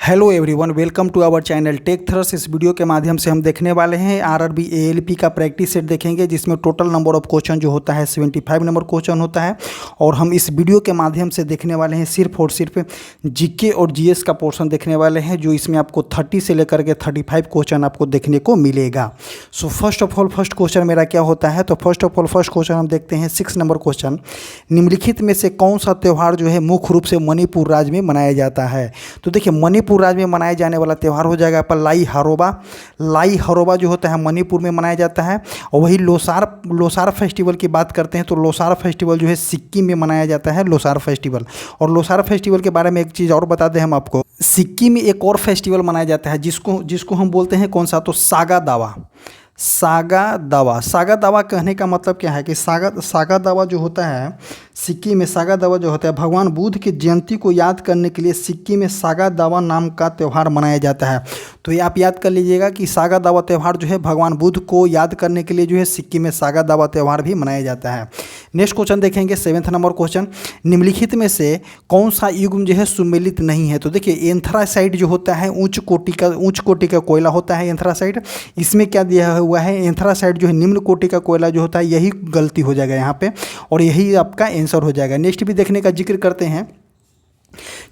Hello everyone, welcome to our channel tech थ्रस। इस video के माध्यम से हम देखने वाले हैं आरआरबी एएलपी का प्रैक्टिस सेट देखेंगे, जिसमें टोटल नंबर ऑफ क्वेश्चन जो होता है 75 नंबर क्वेश्चन होता है। और हम इस वीडियो के माध्यम से देखने वाले हैं सिर्फ और सिर्फ जीके और जीएस का पोर्शन देखने वाले हैं, जो इसमें आपको 30 से लेकर के 35 क्वेश्चन आपको देखने को मिलेगा। So first of all first question मेरा क्या होता है, तो first of all first question हम देखते हैं 6 नंबर क्वेश्चन। निम्नलिखित में से कौन सा त्यौहार जो है मुख्य रूप से मणिपुर राज्य में मनाया जाता है। तो देखिए, मणिपुर राज्य में मनाए जाने वाला त्यौहार हो जाएगा पर लाई हरोबा। लाई हरोबा जो होता है मणिपुर में मनाया जाता है। और वही लोसार फेस्टिवल की बात करते हैं तो लोसार फेस्टिवल जो है सिक्किम में मनाया जाता है, लोसार फेस्टिवल। और लोसार फेस्टिवल के बारे में एक चीज़ और बता दें हम आपको, सिक्किम में एक और फेस्टिवल मनाया जाता है जिसको हम बोलते हैं कौन सा, तो सागा दावा। सागा दावा कहने का मतलब क्या है कि सागा दावा जो होता है सिक्किम में, सागा दावा जो होता है भगवान बुद्ध की जयंती को याद करने के लिए सिक्किम में सागा दावा नाम का त्यौहार मनाया जाता है। तो ये आप याद कर लीजिएगा कि सागा दावा त्यौहार जो है भगवान बुद्ध को याद करने के लिए जो है सिक्किम में सागा दावा त्यौहार भी मनाया जाता है। नेक्स्ट क्वेश्चन देखेंगे 7th नंबर क्वेश्चन। निम्नलिखित में से कौन सा युग्म जो है सुमेलित नहीं है। तो देखिए, एंथ्रासाइट जो होता है उच्च कोटि का कोयला होता है एंथ्रासाइट। इसमें क्या दिया हुआ है, एंथ्रासाइट जो है निम्न कोटि का कोयला जो होता है, यही गलती हो जाएगा यहाँ पे और यही आपका आंसर हो जाएगा। नेक्स्ट भी देखने का जिक्र करते हैं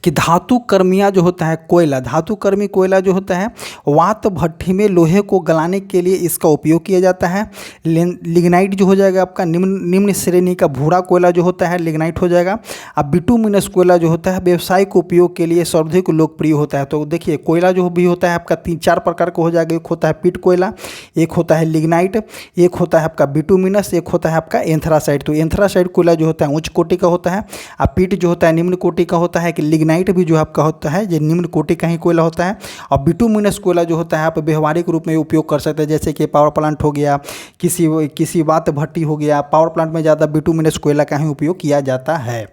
कि धातु कर्मिया जो होता है कोयला, धातु कर्मी कोयला जो होता है वात भट्ठी में लोहे को गलाने के लिए इसका उपयोग किया जाता है। लिग्नाइट जो हो जाएगा आपका निम्न श्रेणी का भूरा कोयला जो होता है लिग्नाइट हो जाएगा। अब बिटुमिनस कोयला जो होता है व्यवसायिक उपयोग के लिए सर्वाधिक लोकप्रिय होता है। तो देखिए, कोयला जो भी होता है आपका 3-4 प्रकार का हो जाएगा। एक होता है पिट कोयला, एक होता है लिग्नाइट, एक होता है आपका बिटुमिनस, एक होता है आपका एंथ्रासाइट। तो एंथ्रासाइट कोयला जो होता है उच्च कोटि का होता है, और पिट जो होता है निम्न कोटि का होता है। कि लिग्नाइट भी जो आपका होता है ये निम्न कोटि का ही कोयला होता है। और बिटुमिनस कोयला जो होता है आप व्यवहारिक रूप में उपयोग कर सकते हैं, जैसे कि पावर प्लांट हो गया, किसी वात भट्टी हो गया, पावर प्लांट में ज़्यादा बिटुमिनस कोयला का ही उपयोग किया जाता है।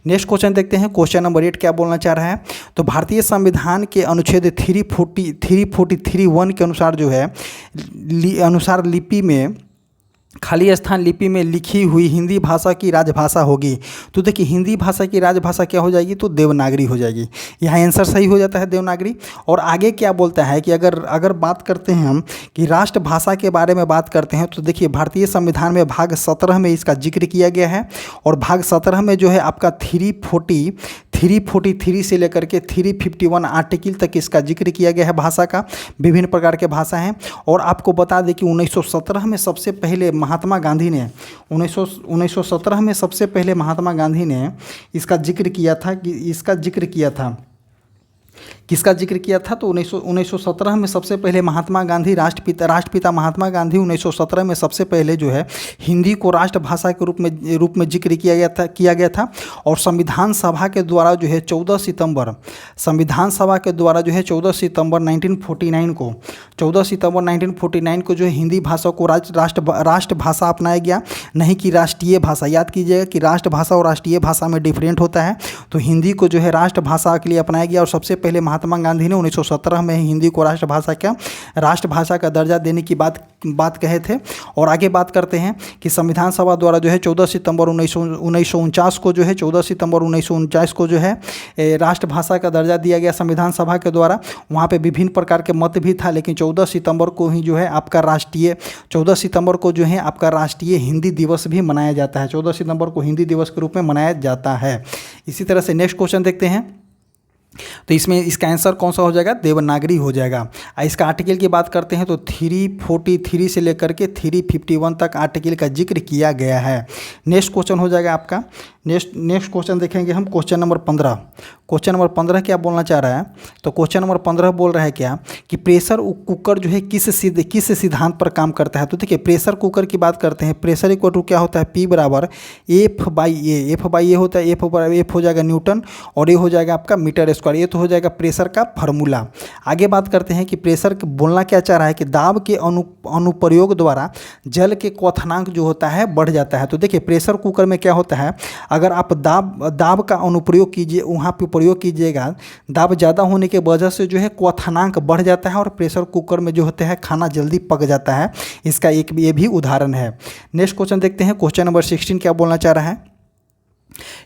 नेक्स्ट क्वेश्चन देखते हैं, क्वेश्चन नंबर 8 क्या बोलना चाह रहा है। तो भारतीय संविधान के अनुच्छेद 343(1) के अनुसार जो है अनुसार लिपि में खाली स्थान लिपि में लिखी हुई हिंदी भाषा की राजभाषा होगी। तो देखिए, हिंदी भाषा की राजभाषा क्या हो जाएगी, तो देवनागरी हो जाएगी। यहाँ आंसर सही हो जाता है देवनागरी। और आगे क्या बोलता है कि अगर बात करते हैं हम कि राष्ट्रभाषा के बारे में बात करते हैं, तो देखिए भारतीय संविधान में भाग 17 में इसका जिक्र किया गया है। और भाग 17 में जो है आपका 343 से लेकर के 351 आर्टिकल तक इसका जिक्र किया गया है भाषा का। विभिन्न प्रकार के भाषा हैं। और आपको बता दें कि 1917 में सबसे पहले महात्मा गांधी ने 1917 में सबसे पहले महात्मा गांधी ने इसका जिक्र किया था किसका जिक्र किया था, तो 1917 में सबसे पहले महात्मा गांधी राष्ट्रपिता महात्मा गांधी 1917 में सबसे पहले जो है हिंदी को राष्ट्रभाषा के रूप में जिक्र किया गया था। और संविधान सभा के द्वारा जो है 14 सितंबर 1949 को जो है हिंदी भाषा को राष्ट्रभाषा अपनाया गया, नहीं कि राष्ट्रीय भाषा। याद कीजिएगा कि राष्ट्रभाषा और राष्ट्रीय भाषा में डिफरेंट होता है। तो हिंदी को जो है राष्ट्रभाषा के लिए अपनाया गया और सबसे पहले महात्मा गांधी ने 1917 में हिंदी को राष्ट्रभाषा का दर्जा देने की बात कहे थे। और आगे बात करते हैं कि संविधान सभा द्वारा जो है 14 सितंबर 1949 को जो है राष्ट्रभाषा का दर्जा दिया गया संविधान सभा के द्वारा। वहाँ पे विभिन्न प्रकार के मत भी था, लेकिन 14 सितंबर को ही जो है आपका राष्ट्रीय हिंदी दिवस भी मनाया जाता है। 14 सितंबर को हिंदी दिवस के रूप में मनाया जाता है। इसी तरह से नेक्स्ट क्वेश्चन देखते हैं। तो इसमें इसका आंसर कौन सा हो जाएगा, देवनागरी हो जाएगा। इसका आर्टिकल की बात करते हैं तो 343 से लेकर के 351 तक आर्टिकल का जिक्र किया गया है। नेक्स्ट क्वेश्चन हो जाएगा आपका, नेक्स्ट क्वेश्चन देखेंगे हम, क्वेश्चन नंबर 15। क्वेश्चन नंबर 15 क्या बोलना चाह रहा है, तो क्वेश्चन नंबर 15 बोल रहा है क्या कि प्रेशर कुकर जो है किस सिद्धांत पर काम करता है। तो देखिए, प्रेशर कुकर की बात करते हैं। प्रेशर इक्वल टू क्या होता है, P बराबर F/A होता है। F हो जाएगा न्यूटन और ये हो जाएगा आपका मीटर स्क्वायर। ये तो हो जाएगा प्रेशर का फार्मूला। आगे बात करते हैं कि प्रेशर बोलना क्या चाह रहा है कि दाब के अनुप्रयोग द्वारा जल के क्वथनांक जो होता है बढ़ जाता है। तो देखिए, प्रेशर कुकर में क्या होता है, अगर आप दाब का अनुप्रयोग कीजिए, वहाँ पे प्रयोग कीजिएगा, दाब ज़्यादा होने के वजह से जो है क्वथनांक बढ़ जाता है और प्रेशर कुकर में जो होता है खाना जल्दी पक जाता है। इसका ये भी उदाहरण है। नेक्स्ट क्वेश्चन देखते हैं, क्वेश्चन नंबर 16 क्या बोलना चाह रहा है।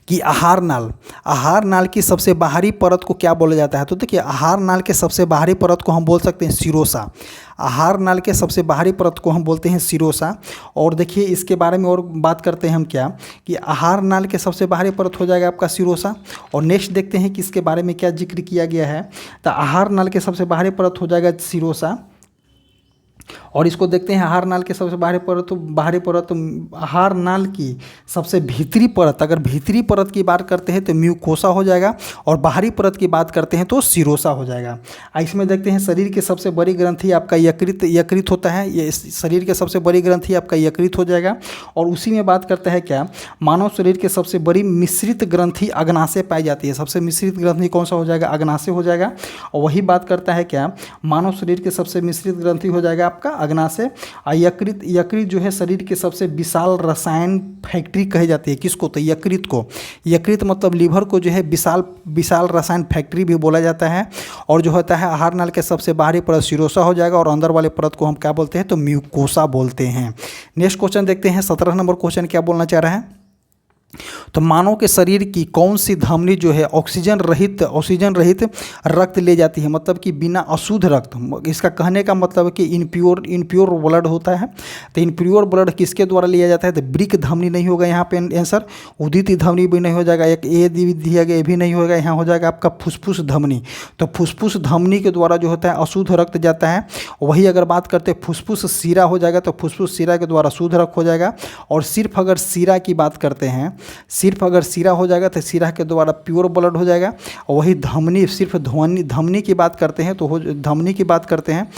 कि आहार नाल की सबसे बाहरी परत को क्या बोला जाता है? तो देखिए, आहार नाल के सबसे बाहरी परत को हम बोल सकते हैं सिरोसा। आहार नाल के सबसे बाहरी परत को हम बोलते हैं सिरोसा। और देखिए, इसके बारे में और बात करते हैं हम क्या, कि आहार नाल के सबसे बाहरी परत हो जाएगा आपका सिरोसा। और नेक्स्ट देखते हैं कि इसके बारे में क्या जिक्र किया गया है। तो आहार नाल के सबसे बाहरी परत हो जाएगा सिरोसा। और इसको देखते हैं, आहार नाल के सबसे बाहरी परत आहार नाल की सबसे भीतरी परत, अगर भीतरी परत की बात करते हैं तो म्यूकोसा हो जाएगा, और बाहरी परत की बात करते हैं तो सिरोसा हो जाएगा। इसमें देखते हैं, शरीर की सबसे बड़ी ग्रंथि आपका यकृत होता है। ये शरीर के सबसे बड़ी ग्रंथि आपका यकृत हो जाएगा। और उसी में बात करता है क्या, मानव शरीर के सबसे बड़ी मिश्रित ग्रंथि अग्नाशय पाई जाती है। सबसे मिश्रित ग्रंथि कौन सा हो जाएगा? अग्नाशय हो जाएगा। और वही बात करता है क्या, मानव शरीर के सबसे मिश्रित ग्रंथि हो जाएगा आपका अग्नाशय। यकृत जो है शरीर के सबसे विशाल रसायन फैक्ट्री कही जाती है। किसको? तो यकृत को। यकृत मतलब लीवर को जो है विशाल रसायन फैक्ट्री भी बोला जाता है। और जो होता है, आहार नाल के सबसे बाहरी परत सिरोसा हो जाएगा, और अंदर वाले परत को हम क्या बोलते हैं? तो म्यूकोसा बोलते हैं। नेक्स्ट क्वेश्चन देखते हैं, 17 नंबर क्वेश्चन क्या बोलना चाह रहा है। तो मानव के शरीर की कौन सी धमनी जो है ऑक्सीजन रहित रक्त ले जाती है? मतलब कि बिना अशुद्ध रक्त। इसका कहने का मतलब है कि इनप्योर ब्लड होता है। तो इनप्योर ब्लड किसके द्वारा लिया जाता है? तो ब्रिक धमनी नहीं होगा यहाँ पे आंसर। उदित धमनी भी नहीं हो जाएगा, एक ए दिया गया, ये भी नहीं होगा। यहाँ हो जाएगा आपका फुसफुस धमनी। तो फुसफुस धमनी के द्वारा जो होता है अशुद्ध रक्त जाता है। वही अगर बात करते हैं फुसफुस सीरा हो जाएगा, तो फुसफुस सीरा के द्वारा शुद्ध रक्त हो जाएगा। और सिर्फ अगर सीरा की बात करते हैं, सिर्फ अगर सीरा हो जाएगा तो सीरा के द्वारा प्योर ब्लड हो जाएगा। और वही धमनी, सिर्फ धमनी की बात करते हैं तो धमनी की बात करते हैं,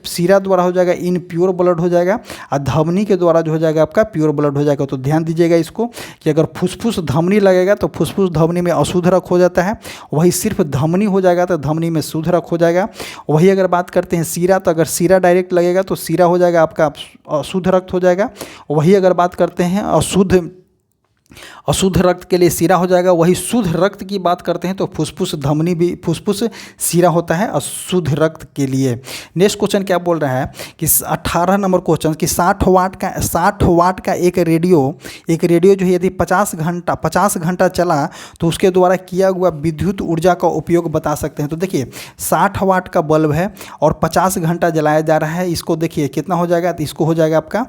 सीरा द्वारा हो जाएगा इन प्योर ब्लड हो जाएगा, और धमनी के द्वारा जो हो जाएगा आपका प्योर ब्लड हो जाएगा। तो ध्यान दीजिएगा इसको, कि अगर फुसफुस धमनी लगेगा तो फुसफुस धमनी में अशुद्ध रक्त हो जाता है। वही सिर्फ धमनी हो जाएगा तो धमनी में शुद्ध रक्त हो जाएगा। वही अगर बात करते हैं सीरा, तो अगर सीरा डायरेक्ट लगेगा तो सीरा हो जाएगा आपका अशुद्ध रक्त हो जाएगा। वही अगर बात करते हैं अशुद्ध रक्त के लिए सीरा हो जाएगा। वही शुद्ध रक्त की बात करते हैं तो फुसफुस धमनी भी, फुसफुस सीरा होता है अशुद्ध रक्त के लिए। नेक्स्ट क्वेश्चन क्या बोल रहा है कि 18 नंबर क्वेश्चन, कि 60 वाट का एक रेडियो जो है यदि 50 घंटा चला तो उसके द्वारा किया हुआ विद्युत ऊर्जा का उपयोग बता सकते हैं। तो देखिए, 60 वाट का बल्ब है और 50 घंटा जलाया जा रहा है। इसको देखिए कितना हो जाएगा, तो इसको हो जाएगा आपका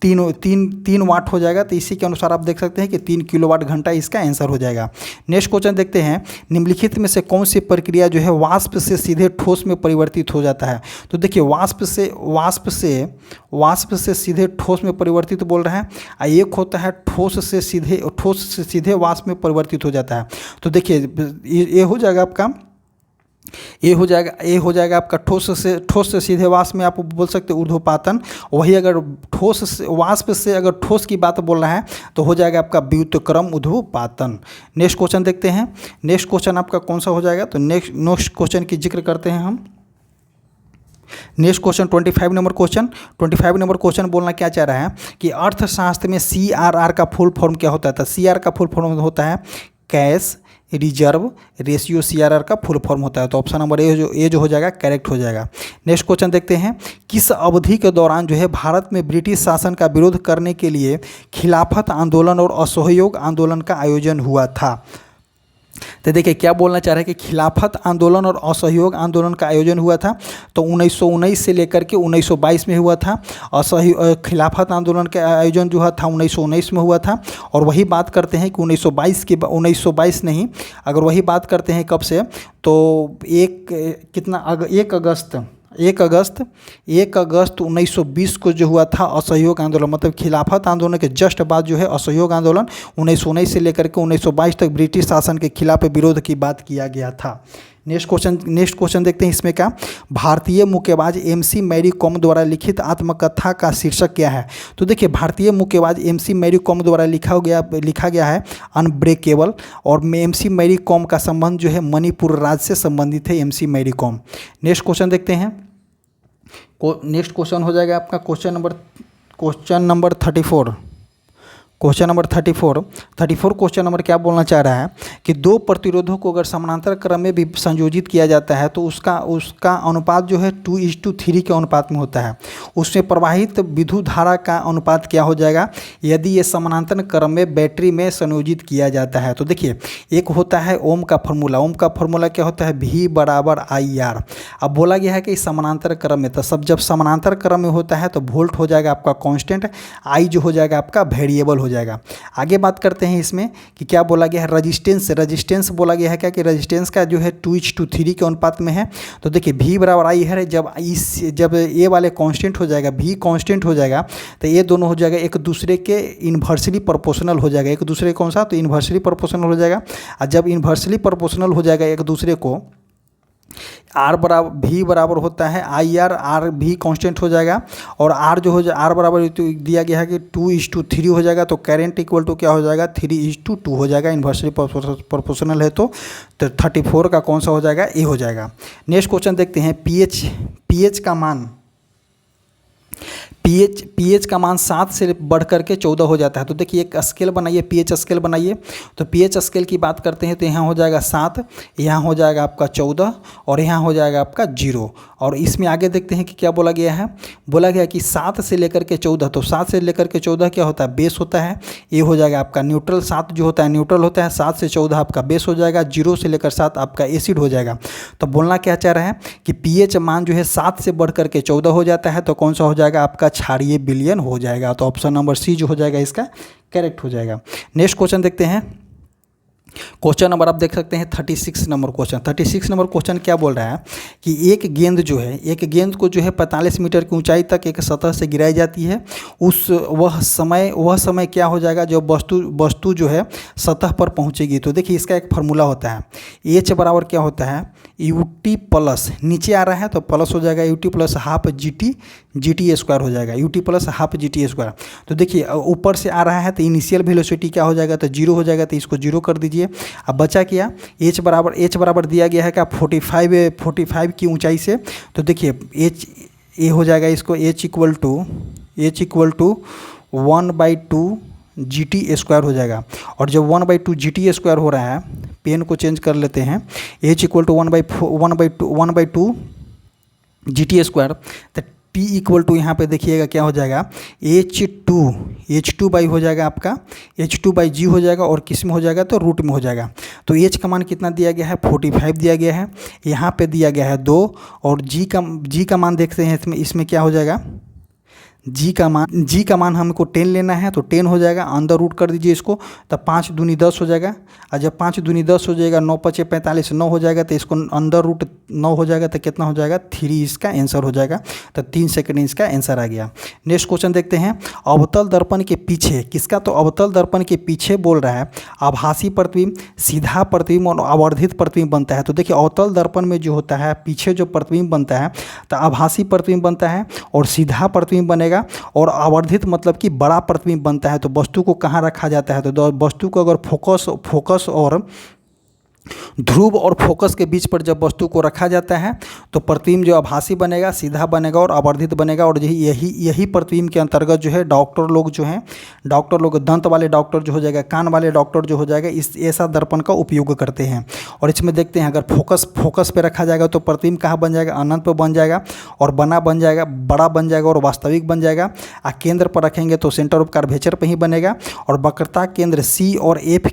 3 वाट हो जाएगा। तो इसी के अनुसार आप देख सकते हैं कि 3 किलोवाट घंटा इसका आंसर हो जाएगा। नेक्स्ट क्वेश्चन देखते हैं, निम्नलिखित में से कौन सी प्रक्रिया जो है वाष्प से सीधे ठोस में परिवर्तित हो जाता है? तो देखिए, वाष्प से सीधे ठोस में परिवर्तित बोल रहे हैं, और एक होता है ठोस से सीधे वाष्प में परिवर्तित हो जाता है। तो देखिए, ये हो जाएगा आपका, ये हो जाएगा आपका ठोस से सीधे वाष्प में आप बोल सकते हैं ऊर्ध्वपातन। वही अगर वाष्प से अगर ठोस की बात बोल रहा है तो हो जाएगा आपका व्युत्क्रम ऊर्ध्वपातन। नेक्स्ट क्वेश्चन देखते हैं, नेक्स्ट क्वेश्चन आपका कौन सा हो जाएगा? तो नेक्स्ट क्वेश्चन की जिक्र करते हैं हम। नेक्स्ट क्वेश्चन 25 नंबर क्वेश्चन बोलना क्या चाह रहा है कि अर्थशास्त्र में CRR का फुल फॉर्म क्या होता है? तो CR का फुल फॉर्म होता है कैश रिजर्व रेशियो। CRR का फुल फॉर्म होता है। तो ऑप्शन नंबर ए जो हो जाएगा करेक्ट हो जाएगा। नेक्स्ट क्वेश्चन देखते हैं, किस अवधि के दौरान जो है भारत में ब्रिटिश शासन का विरोध करने के लिए खिलाफत आंदोलन और असहयोग आंदोलन का आयोजन हुआ था? तो देखिए क्या बोलना चाह रहे हैं कि खिलाफत आंदोलन और असहयोग आंदोलन का आयोजन हुआ था। तो 1919 से लेकर के 1922 में हुआ था। खिलाफत आंदोलन का आयोजन जो था 1919 में हुआ था। और वही बात करते हैं कि 1922 नहीं, अगर वही बात करते हैं कब से, तो 1 अगस्त 1920 को जो हुआ था असहयोग आंदोलन, मतलब खिलाफत आंदोलन के जस्ट बाद जो है असहयोग आंदोलन 1919 से लेकर के 1922 तक ब्रिटिश शासन के खिलाफ विरोध की बात किया गया था। नेक्स्ट क्वेश्चन देखते हैं, इसमें क्या, भारतीय मुक्केबाज MC मैरी कॉम द्वारा लिखित आत्मकथा का शीर्षक क्या है? तो देखिए, भारतीय मुक्केबाज MC मैरी कॉम द्वारा लिखा गया है अनब्रेकेबल। और MC मैरी कॉम का संबंध जो है मणिपुर राज्य से संबंधित है MC Mary Kom. Next question देखते हैं, नेक्स्ट क्वेश्चन हो जाएगा आपका question number 34। Question number 34 question number क्या बोलना चाह रहा है कि दो प्रतिरोधों को अगर समानांतर क्रम में भी संयोजित किया जाता है तो उसका उसका अनुपात जो है 2:3 के अनुपात में होता है। उसमें प्रवाहित विद्युत धारा का अनुपात क्या हो जाएगा यदि ये समानांतर क्रम में बैटरी में संयोजित किया जाता है। तो देखिए, एक होता है ओम का फॉर्मूला क्या होता है V बराबर IR। अब बोला गया है कि समानांतर क्रम में, तो सब जब समानांतर क्रम में होता है तो वोल्ट हो जाएगा आपका कांस्टेंट, I जो हो जाएगा आपका वेरिएबल हो जाएगा। आगे बात करते हैं इसमें कि क्या बोला गया है, रजिस्टेंस बोला गया है क्या कि रजिस्टेंस का जो है 2:3 के अनुपात में है। तो देखिए V बराबर I है, जब ये वाले कांस्टेंट हो जाएगा, V कांस्टेंट हो जाएगा तो ये दोनों हो जाएगा एक दूसरे के इन्वर्सली प्रोपोर्शनल हो जाएगा। एक दूसरे कौन सा, तो इन्वर्सली प्रोपोर्शनल हो जाएगा। और जब इन्वर्सली प्रोपोर्शनल हो जाएगा एक दूसरे को, V बराबर होता है IR, R भी कांस्टेंट हो जाएगा और R जो हो जाए R बराबर तो दिया गया है कि 2:3 हो जाएगा। तो करंट इक्वल टू क्या हो जाएगा 3:2 हो जाएगा। इन्वर्सली प्रोपोर्शनल है तो 34 का कौन सा हो जाएगा, ए हो जाएगा। नेक्स्ट क्वेश्चन देखते हैं, pH का मान 7 से बढ़ करके 14 हो जाता है। तो देखिए एक स्केल बनाइए, pH स्केल बनाइए। तो pH स्केल की बात करते हैं तो यहाँ हो जाएगा 7, यहाँ हो जाएगा आपका 14 और यहाँ हो जाएगा आपका 0। और इसमें आगे देखते हैं कि क्या बोला गया है, बोला गया कि 7 से लेकर के 14, तो 7 से लेकर के 14 क्या होता है, बेस होता है। ये हो जाएगा आपका न्यूट्रल, 7 जो होता है न्यूट्रल होता है, 7 से 14 आपका बेस हो जाएगा, 0 से लेकर 7 आपका एसिड हो जाएगा। तो बोलना क्या चाह रहा है कि pH मान जो है 7 से बढ़ करके 14 हो जाता है तो कौन सा हो जाएगा आपका क्षारीय विलयन हो जाएगा। तो ऑप्शन नंबर सी जो हो जाएगा इसका करेक्ट हो जाएगा। नेक्स्ट क्वेश्चन देखते हैं, क्वेश्चन नंबर आप देख सकते हैं 36 नंबर क्वेश्चन क्या बोल रहा है कि एक गेंद को जो है 45 मीटर की ऊंचाई तक एक सतह से गिराई जाती है। वह समय क्या हो जाएगा जब वस्तु जो है सतह पर पहुंचेगी। तो देखिए इसका एक फार्मूला होता है, H बराबर क्या होता है UT प्लस, नीचे आ रहा है तो प्लस हो जाएगा UT plus half GT square हो जाएगा, UT plus half GT square. तो देखिए ऊपर से आ रहा है तो इनिशियल वेलोसिटी क्या हो जाएगा, तो 0 हो जाएगा, तो इसको 0 कर दीजिए। अब बचा क्या, H बराबर दिया गया है क्या 45 की ऊंचाई से। तो देखिए ये हो जाएगा, इसको H equal to 1/2 GT square हो जाएगा। और जब 1/2 GT स्क्वायर हो रहा है, पेन को चेंज कर लेते हैं, H equal to 1/2 GT square, तो T इक्वल टू यहाँ पे देखिएगा क्या हो जाएगा H2 बाई हो जाएगा आपका H2/G हो जाएगा और किस में हो जाएगा तो रूट में हो जाएगा। तो H का मान कितना दिया गया है 45 दिया गया है, यहाँ पे दिया गया है 2 और G का मान देखते हैं इसमें क्या हो जाएगा, G का मान हमको 10 लेना है तो 10 हो जाएगा, अंदर रूट कर दीजिए इसको, तो 5 दूनी 10 हो जाएगा। और जब 5 दूनी 10 हो जाएगा, 9 5 45 9 हो जाएगा, तो इसको अंदर रूट 9 हो जाएगा तो कितना हो जाएगा 3 इसका आंसर हो जाएगा। तो 3 सेकंड इसका आंसर आ गया। नेक्स्ट क्वेश्चन देखते हैं, अवतल दर्पण के पीछे किसका, तो अवतल दर्पण के पीछे बोल रहा है आभासी प्रतिबिंब, सीधा प्रतिबिंब और आवर्धित प्रतिबिंब बनता है। तो देखिए अवतल दर्पण में जो होता है पीछे जो प्रतिबिंब बनता है तो आभासी प्रतिबिंब बनता है और सीधा प्रतिबिंब बनेगा और आवर्धित मतलब कि बड़ा प्रतिबिंब बनता है। तो वस्तु को कहाँ रखा जाता है, तो वस्तु को अगर फोकस और ध्रुव और फोकस के बीच पर जब वस्तु को रखा जाता है तो प्रतिबिंब जो आभासी बनेगा, सीधा बनेगा और आवर्धित बनेगा। और यही प्रतिबिंब के अंतर्गत जो है डॉक्टर लोग दंत वाले डॉक्टर जो हो जाएगा, कान वाले डॉक्टर जो हो जाएगा, इस ऐसा दर्पण का उपयोग करते हैं। और इसमें देखते हैं अगर फोकस पे रखा जाएगा तो प्रतिबिंब कहाँ बन जाएगा, अनंत पर बन जाएगा और बन जाएगा, बड़ा बन जाएगा और वास्तविक बन जाएगा। केंद्र पर रखेंगे तो सेंटर ऑफ कर्वेचर पर ही बनेगा और वक्रता केंद्र C और F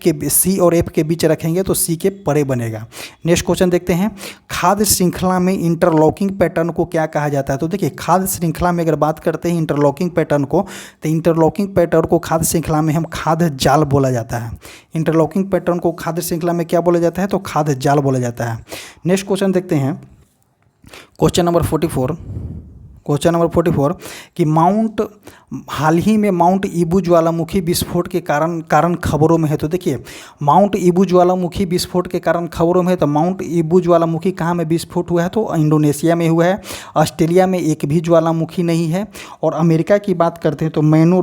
के बीच रखेंगे तो C के परे बनेगा। नेक्स्ट क्वेश्चन देखते हैं, खाद्य श्रृंखला में इंटरलॉकिंग पैटर्न को क्या कहा जाता है। तो देखिए खाद्य श्रृंखला में अगर बात करते हैं इंटरलॉकिंग पैटर्न को, तो इंटरलॉकिंग पैटर्न को खाद्य श्रृंखला में हम खाद्य जाल बोला जाता है। इंटरलॉकिंग पैटर्न को खाद्य श्रृंखला में क्या बोला जाता है, तो खाद्य जाल बोला जाता है। नेक्स्ट क्वेश्चन देखते हैं, क्वेश्चन नंबर 44 कि हाल ही में माउंट ईबू ज्वालामुखी विस्फोट के कारण खबरों में है। तो देखिए माउंट ईबू ज्वालामुखी विस्फोट के कारण खबरों में है। तो माउंट ईबू ज्वालामुखी कहाँ में विस्फोट हुआ है, तो इंडोनेशिया में हुआ है। ऑस्ट्रेलिया में एक भी ज्वालामुखी नहीं है। और अमेरिका की बात करते हैं तो मैना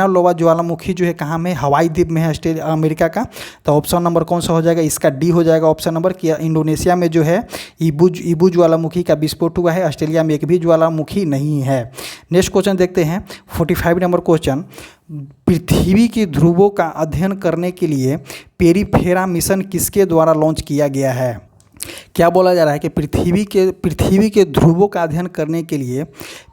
लोवा ज्वालामुखी जो है कहाँ में, हवाई द्वीप में है अमेरिका का। तो ऑप्शन नंबर कौन सा हो जाएगा, इसका डी हो जाएगा ऑप्शन नंबर कि इंडोनेशिया में जो है ईबू ज्वालामुखी का विस्फोट हुआ है। ऑस्ट्रेलिया में एक भी ज्वालामुखी नहीं है। नेक्स्ट क्वेश्चन देखते हैं 45 नंबर क्वेश्चन। पृथ्वी के ध्रुवों का अध्ययन करने के लिए पेरीफेरा मिशन किसके द्वारा लॉन्च किया गया है? क्या बोला जा रहा है कि पृथ्वी के ध्रुवों का अध्ययन करने के लिए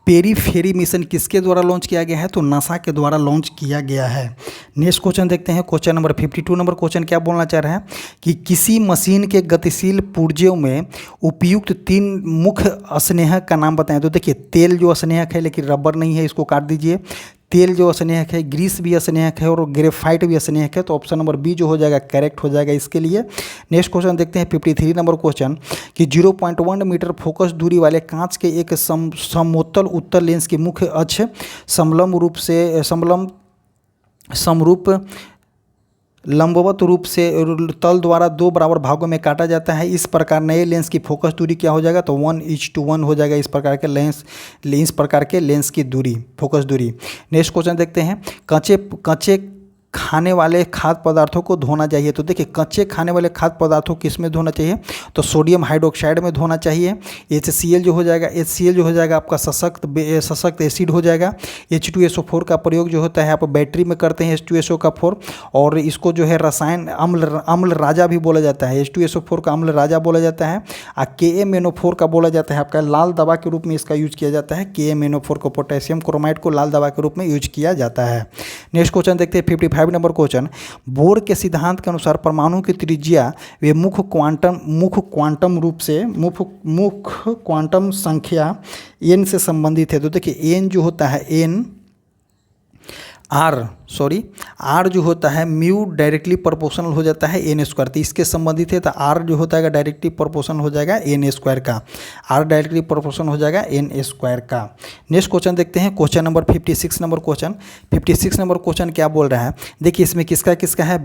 पेरीफेरी मिशन किसके द्वारा लॉन्च किया गया है? तो नासा के द्वारा लॉन्च किया गया है। नेक्स्ट क्वेश्चन देखते हैं क्वेश्चन नंबर 52 नंबर क्वेश्चन क्या बोलना चाह रहा है कि किसी मशीन के गतिशील पुर्जों में उपयुक्त 3 मुख्य स्नेहक का नाम बताएं। तो देखिए, तेल जो स्नेहक है लेकिन रबर नहीं है, इसको काट दीजिए। तेल जो स्नेहक है, ग्रीस भी स्नेहक है और ग्रेफाइट भी स्नेहक है। तो ऑप्शन नंबर बी जो हो जाएगा करेक्ट हो जाएगा इसके लिए। नेक्स्ट क्वेश्चन देखते हैं 53 नंबर क्वेश्चन कि 0.1 मीटर फोकस दूरी वाले कांच के एक समोत्तल उत्तल लेंस की मुख्य अक्ष लंबवत रूप से तल द्वारा 2 बराबर भागों में काटा जाता है। इस प्रकार नए लेंस की फोकस दूरी क्या हो जाएगा? तो 1:1 हो जाएगा। इस प्रकार के लेंस की दूरी, फोकस दूरी। नेक्स्ट क्वेश्चन देखते हैं कच्चे खाने वाले खाद्य पदार्थों को धोना चाहिए। तो देखिए, कच्चे खाने वाले खाद्य पदार्थों किस में धोना चाहिए? तो सोडियम हाइड्रोक्साइड में धोना चाहिए। HCl जो हो जाएगा आपका सशक्त एसिड हो जाएगा। H2SO4 का प्रयोग जो होता है आप बैटरी में करते हैं H2SO का 4, और इसको जो है रसायन अम्ल राजा भी बोला जाता है। H2SO4 का अम्ल राजा बोला जाता है। KMnO4 का बोला जाता है आपका लाल दवा के रूप में इसका यूज किया जाता है। KMnO4 को, पोटेशियम क्रोमाइड को लाल दवा के रूप में यूज किया जाता है। नेक्स्ट क्वेश्चन देखते हैं 55 नंबर क्वेश्चन। बोर के सिद्धांत के अनुसार परमाणु की त्रिज्या वे मुख्य क्वांटम संख्या n से संबंधित है। तो देखिए, n जो होता है आर जो होता है म्यू डायरेक्टली प्रोपोर्शनल हो जाता है n स्क्वायर। तो इसके संबंधित है, तो आर जो होता है डायरेक्टली प्रोपोर्शनल हो जाएगा n स्क्वायर का। आर डायरेक्टली प्रोपोर्शनल हो जाएगा n स्क्वायर का। नेक्स्ट क्वेश्चन देखते हैं question number 56 number question. 56 number question क्या बोल रहा है? देखिए, इसमें किसका है?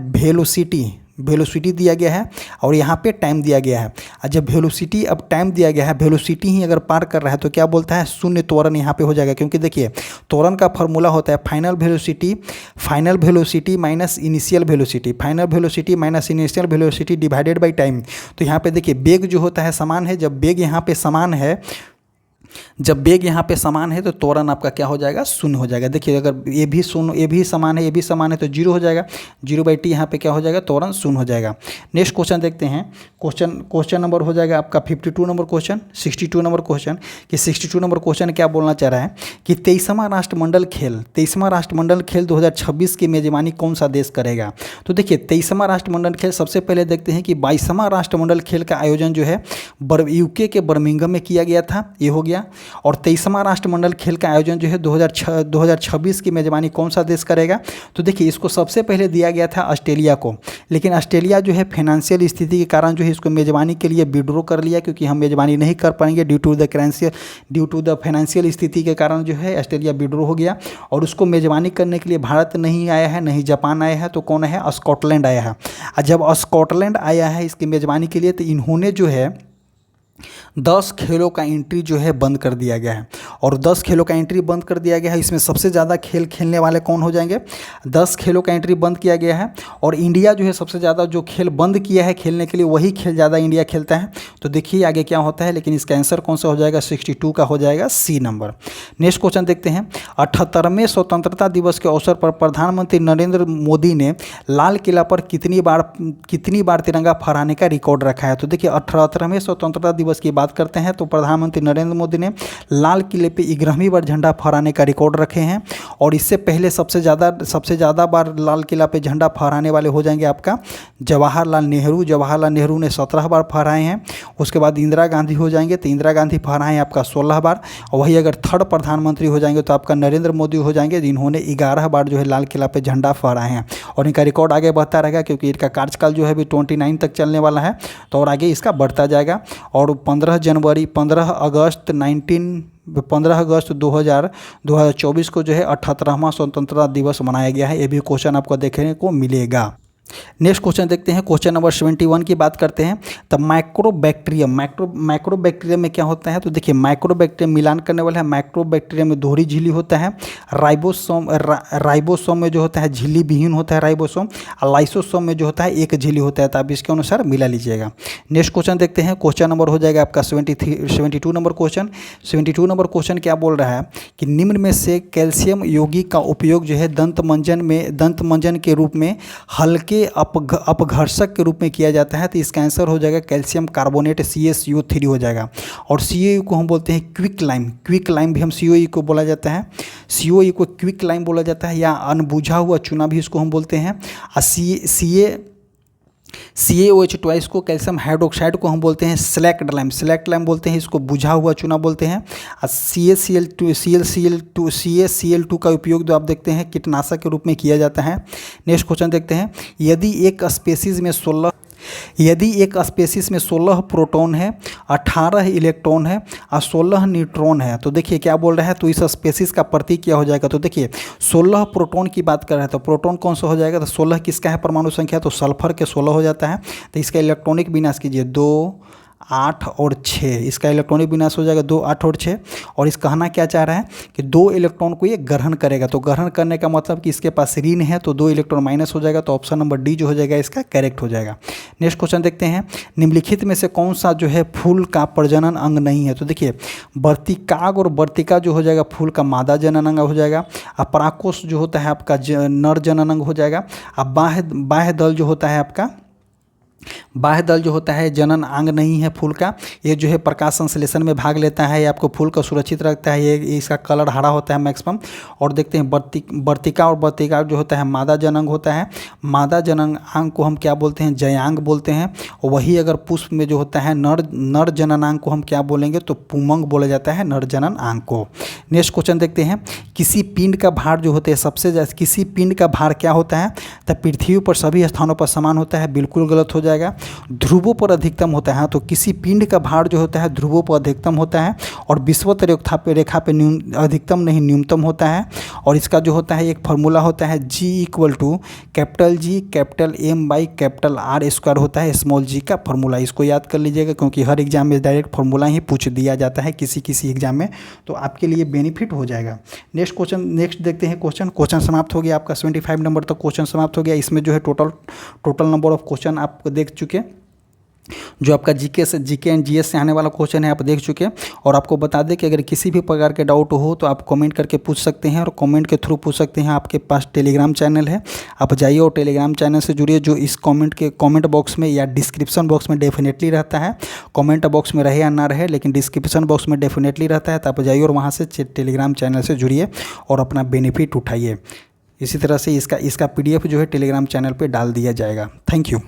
वेलोसिटी दिया गया है और यहाँ पे टाइम दिया गया है। और जब वेलोसिटी अब टाइम दिया गया है, वेलोसिटी ही अगर पार कर रहा है तो क्या बोलता है? शून्य त्वरण यहाँ पे हो जाएगा। क्योंकि देखिए, त्वरण का फॉर्मूला होता है final velocity minus initial velocity divided by time. तो यहाँ पे देखिए, वेग जो होता है समान है। जब वेग यहाँ पे समान है तो त्वरण आपका क्या हो जाएगा? शून्य हो जाएगा। देखिए, अगर ये भी समान है तो 0 हो जाएगा। 0/t यहाँ पे क्या हो जाएगा? त्वरण शून्य हो जाएगा। नेक्स्ट क्वेश्चन देखते हैं क्वेश्चन नंबर हो जाएगा आपका 62 नंबर क्वेश्चन। 62 नंबर क्वेश्चन कि 62 नंबर क्वेश्चन क्या बोलना चाह रहा है कि 23वां राष्ट्रमंडल खेल 2026 की मेजबानी कौन सा देश करेगा? तो देखिए, 23वां राष्ट्रमंडल खेल, सबसे पहले देखते हैं कि 22वां राष्ट्रमंडल खेल का आयोजन जो है यूके के बर्मिंघम में किया गया था, ये हो गया। और 23वां राष्ट्रमंडल खेल का आयोजन जो है 2026 की मेजबानी कौन सा देश करेगा? तो देखिए, इसको सबसे पहले दिया गया था ऑस्ट्रेलिया को, लेकिन ऑस्ट्रेलिया जो है फाइनेंशियल स्थिति के कारण जो है इसको मेजबानी के लिए विड्रॉ कर लिया, क्योंकि हम मेजबानी नहीं कर पाएंगे ड्यू टू द फाइनेंशियल स्थिति के कारण जो है ऑस्ट्रेलिया विड्रॉ हो गया। और उसको मेजबानी करने के लिए भारत नहीं आया है, नहीं जापान आया है, तो कौन है? स्कॉटलैंड आया है। और जब स्कॉटलैंड आया है इसकी मेजबानी के लिए, तो इन्होंने जो है 10 खेलों का एंट्री जो है बंद कर दिया गया है। और 10 खेलों का एंट्री बंद कर दिया गया है। इसमें सबसे ज़्यादा खेल खेलने वाले कौन हो जाएंगे? 10 खेलों का एंट्री बंद किया गया है। और इंडिया जो है सबसे ज़्यादा जो खेल बंद किया है खेलने के लिए, वही खेल ज़्यादा इंडिया खेलता है। तो देखिए आगे क्या होता है, लेकिन इसका आंसर कौन सा हो जाएगा? 62 का हो जाएगा, सी नंबर। नेक्स्ट क्वेश्चन देखते हैं 78वें स्वतंत्रता दिवस के अवसर पर प्रधानमंत्री नरेंद्र मोदी ने लाल किला पर कितनी बार तिरंगा फहराने का रिकॉर्ड रखा है? तो देखिए, 78वें स्वतंत्रता दिवस की बात करते हैं तो प्रधानमंत्री नरेंद्र मोदी ने लाल किले पे 11वीं बार झंडा फहराने का रिकॉर्ड रखे हैं। और इससे पहले सबसे ज़्यादा बार लाल किला पे झंडा फहराने वाले हो जाएंगे आपका जवाहरलाल नेहरू ने 17 बार फहराए हैं। उसके बाद इंदिरा गांधी हो जाएंगे, तो इंदिरा गांधी फहराए हैं आपका 16 बार। और वही अगर थर्ड प्रधानमंत्री हो जाएंगे तो आपका नरेंद्र मोदी हो जाएंगे, जिन्होंने 11 बार जो है लाल किला पे झंडा फहराए हैं। और इनका रिकॉर्ड आगे बढ़ता रहेगा, क्योंकि इनका कार्यकाल जो है अभी 29 तक चलने वाला है, तो और आगे इसका बढ़ता जाएगा। और 15 अगस्त 2024 को जो है 78वां स्वतंत्रता दिवस मनाया गया है। ये भी क्वेश्चन आपको देखने को मिलेगा। नेक्स्ट क्वेश्चन देखते हैं, क्वेश्चन नंबर 71 की बात करते हैं। तो माइक्रोबैक्टीरियम, माइक्रोबैक्टीरियम में क्या होता है, तो देखिए माइक्रोबैक्टीरियम मिलान करने वाला है। माइक्रोबैक्टीरियम में दोहरी झिल्ली होता है। राइबोसोम में जो होता है झिल्ली विहीन होता है राइबोसोम, और लाइसोसोम में जो होता है एक झिल्ली होता है। तो आप इसके अनुसार मिला लीजिएगा। नेक्स्ट क्वेश्चन देखते हैं, क्वेश्चन नंबर हो जाएगा आपका 72 नंबर क्वेश्चन। 72 नंबर क्वेश्चन क्या बोल रहा है कि निम्न में से कैल्शियम यौगिक का उपयोग जो है दंत मंजन के रूप में हल्के अपघर्षक के रूप में किया जाता है। तो इसका आंसर हो जाएगा कैल्शियम कार्बोनेट CaCO3 हो जाएगा। और CaO को हम बोलते हैं क्विक लाइम भी हम CaO को बोला जाता है। CaO को क्विक लाइम बोला जाता है, या अनबुझा हुआ चूना भी इसको हम बोलते हैं। और CaOH ट्वाइस को कैल्शियम हाइड्रोक्साइड को हम बोलते हैं स्लैक्ड लाइम बोलते हैं, इसको बुझा हुआ चूना बोलते हैं। और CaCl2 का उपयोग जो आप देखते हैं कीटनाशक के रूप में किया जाता है। नेक्स्ट क्वेश्चन देखते हैं, यदि एक स्पेसीज में 16 प्रोटॉन है, 18 इलेक्ट्रॉन है और 16 न्यूट्रॉन है, तो देखिए क्या बोल रहा है, तो इस स्पेसीज का प्रतीक क्या हो जाएगा। तो देखिए 16 प्रोटॉन की बात कर रहे हैं, तो प्रोटॉन कौन सा हो जाएगा, तो 16 किसका है परमाणु संख्या, तो सल्फर के 16 हो जाता है। तो इसका इलेक्ट्रॉनिक विन्यास कीजिए 2, 8 और 6, इसका इलेक्ट्रॉनिक विन्यास हो जाएगा 2, 8 और 6। और इस कहना क्या चाह रहा है कि 2 इलेक्ट्रॉन को ये ग्रहण करेगा। तो ग्रहण करने का मतलब कि इसके पास ऋण है, तो 2 इलेक्ट्रॉन माइनस हो जाएगा। तो ऑप्शन नंबर डी जो हो जाएगा इसका करेक्ट हो जाएगा। नेक्स्ट क्वेश्चन देखते हैं, निम्नलिखित में से कौन सा जो है फूल का प्रजनन अंग नहीं है। तो देखिए वर्तिकाग और वर्तिका जो हो जाएगा फूल का मादा जनन अंग हो जाएगा। अपराकोष जो होता है आपका नर जनन अंग हो जाएगा। अब बाह्य दल जो होता है आपका जनन अंग नहीं है फूल का। ये जो है प्रकाश संश्लेषण में भाग लेता है, ये आपको फूल को सुरक्षित रखता है। ये इसका कलर हरा होता है मैक्सिमम। और देखते हैं वर्तिका जो होता है मादा जनन होता है। मादा जनन अंग को हम क्या बोलते हैं, जयांग बोलते हैं। और वही अगर पुष्प में जो होता है नर जननांग को हम क्या बोलेंगे, तो पुमंग बोला जाता है नर जनन अंग को। नेक्स्ट क्वेश्चन देखते हैं, किसी पिंड का भार जो होता है सबसे ज़्यादा, किसी पिंड का भार क्या होता है, तो पृथ्वी पर सभी स्थानों पर समान होता है, बिल्कुल गलत हो जाएगा। ध्रुवों पर अधिकतम होता है। तो किसी पिंड का भार जो होता है ध्रुवों पर अधिकतम होता है, और विषुवत रेखा पे अधिकतम नहीं न्यूनतम होता है। और इसका जो होता है एक फार्मूला होता है G = $G(M)R² होता है स्मॉल g का फार्मूला। इसको याद कर लीजिएगा, क्योंकि हर एग्जाम में डायरेक्ट फार्मूला ही पूछ दिया जाता है किसी एग्जाम में, तो आपके लिए बेनिफिट हो जाएगा। नेक्स्ट देखते हैं क्वेश्चन समाप्त हो गया आपका 75 नंबर तक क्वेश्चन समाप्त हो गया। इसमें जो है टोटल नंबर ऑफ क्वेश्चन आप देख चुके, जो आपका जीके एंड जीएस से आने वाला क्वेश्चन है आप देख चुके। और आपको बता दें कि अगर किसी भी प्रकार के डाउट हो तो आप कमेंट करके पूछ सकते हैं, और कमेंट के थ्रू पूछ सकते हैं। आपके पास टेलीग्राम चैनल है, आप जाइए और टेलीग्राम चैनल से जुड़िए, जो इस कमेंट बॉक्स में या डिस्क्रिप्शन बॉक्स में डेफिनेटली रहता है। कमेंट बॉक्स में रहे या ना रहे, लेकिन डिस्क्रिप्शन बॉक्स में डेफिनेटली रहता है। तो आप जाइए और वहाँ से टेलीग्राम चैनल से जुड़िए और अपना बेनिफिट उठाइए। इसी तरह से इसका PDF जो है टेलीग्राम चैनल पर डाल दिया जाएगा। Thank you.